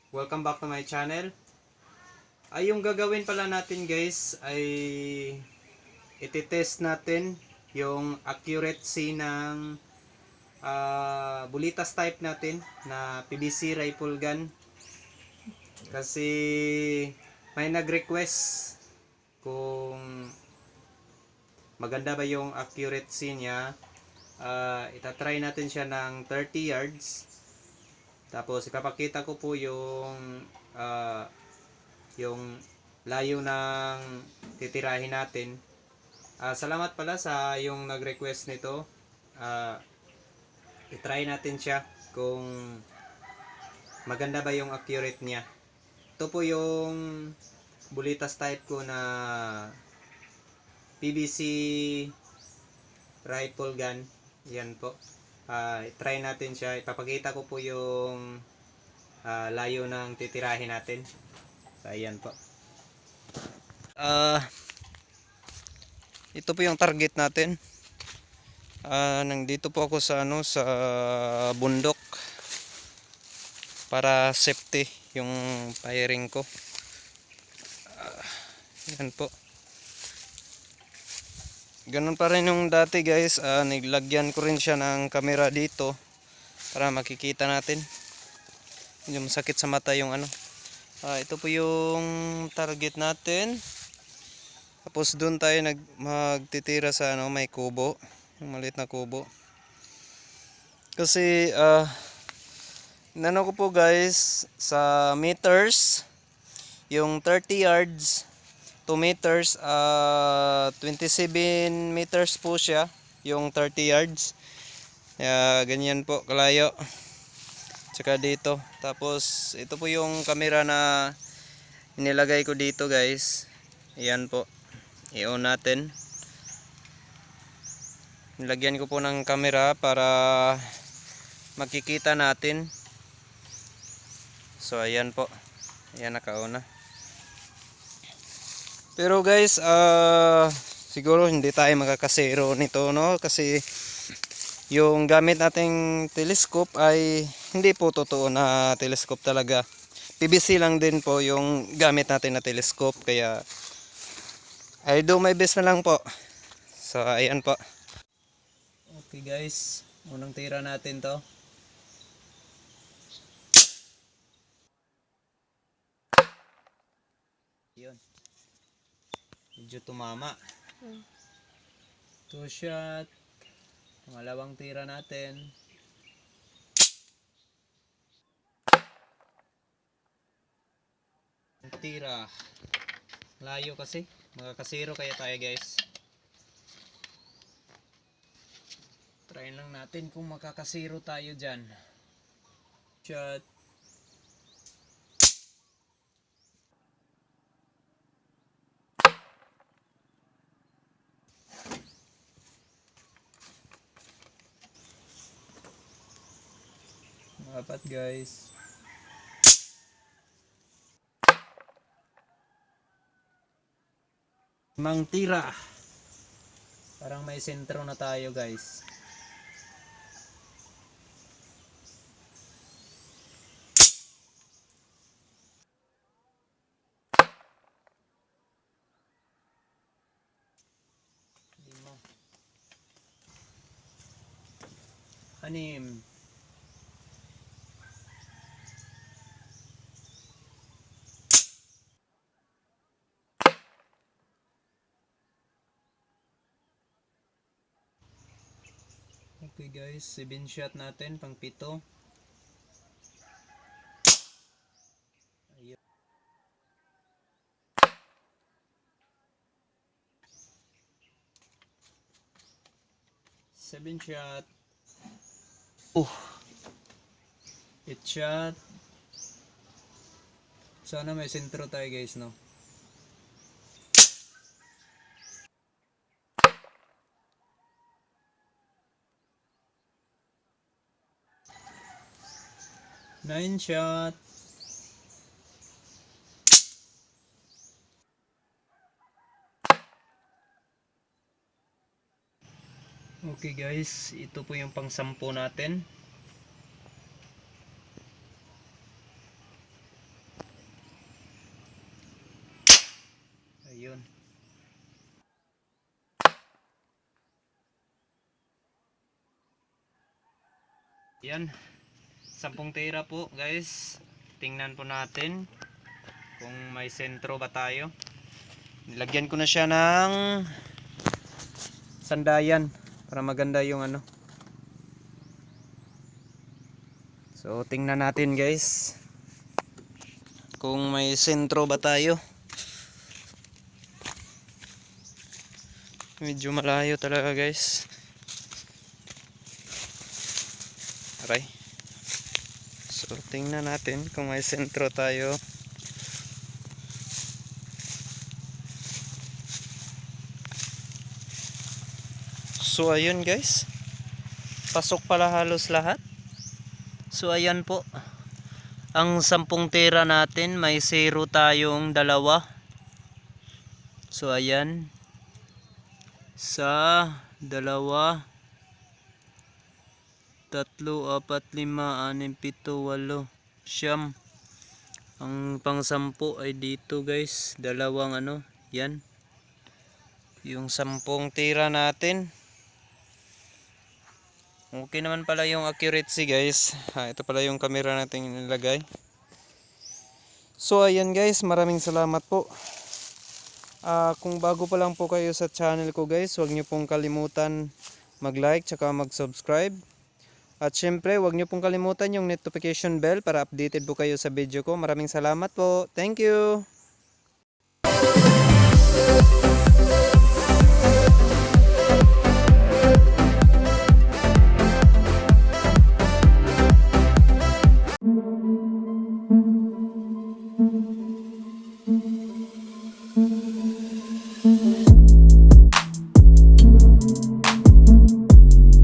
Welcome back to my channel. Yung gagawin pala natin guys ay ititest natin yung accuracy ng bulitas type natin na PVC rifle gun. Kasi may nag-request kung maganda ba yung accuracy niya. Itatry natin siya ng 30 yards. Tapos ipapakita ko po yung layo ng titirahin natin. Salamat pala sa yung nag-request nito. I-try natin siya kung maganda ba yung accurate niya. Ito po yung bulitas type ko na PVC rifle gun. Yan po. I-try natin siya. Ipapakita ko po yung layo ng titirahin natin. Ayan po. Ito po yung target natin. Nandito po ako sa sa bundok para safety yung firing ko. Yan po. Ganun pa rin yung dati guys. Niglagyan ko rin siya ng camera dito para makikita natin. Yung masakit sa mata yung ito po yung target natin. Tapos doon tayo magtitira sa may kubo, yung maliit na kubo. Kasi nano ko po guys sa meters, yung 30 yards 2 meters, 27 meters po siya yung 30 yards. Ganyan po kalayo. Tsaka dito. Tapos ito po yung camera na inilagay ko dito guys. Ayan po. I-on natin. Nilagyan ko po ng camera para makikita natin. So ayan po. Ayan, naka-on na. Pero guys, siguro hindi tayo makakasero nito, no? Kasi yung gamit nating telescope ay hindi po totoo na telescope talaga. PVC lang din po yung gamit natin na telescope, kaya I do my best na lang po. So ayan po. Okay guys, unang tira natin to. Yun. Medyo tumama. 2 shot. Pangalawang tira natin. Tira. Layo kasi. Makakasiro kaya tayo guys. Try lang natin kung makakasiro tayo dyan. Shot. Apat guys. Limang tira. Parang may sentro na tayo guys. Lima. 6. Okay guys, 7 shot natin pang 7. Ayun. 7 shot. 8 shot. Sana may sentro tayo guys, no? Nine shot. Okay guys, ito po yung pang 10 natin. Yan, 10 tira po guys. Tingnan po natin kung may sentro ba tayo. Nilagyan ko na siya ng sandayan para maganda yung ano. So tingnan natin guys kung may sentro ba tayo. Medyo malayo talaga guys. Okay. So tingnan natin kung may sentro tayo. So ayun guys, pasok pala halos lahat. So ayan po, ang 10 tira natin may 0 tayong dalawa. So ayan, sa dalawa, 3, 4, 5, 6, 7, 8, 9. Ang pang 10 ay dito guys, dalawang ano, yan. Yung 10 tira natin. Okay naman pala yung accuracy guys. Ito pala yung camera natin nilagay. So ayan guys, maraming salamat po. Kung bago pa lang po kayo sa channel ko guys, huwag nyo pong kalimutan mag-like tsaka mag-subscribe. At syempre, huwag nyo pong kalimutan yung notification bell para updated po kayo sa video ko. Maraming salamat po. Thank you!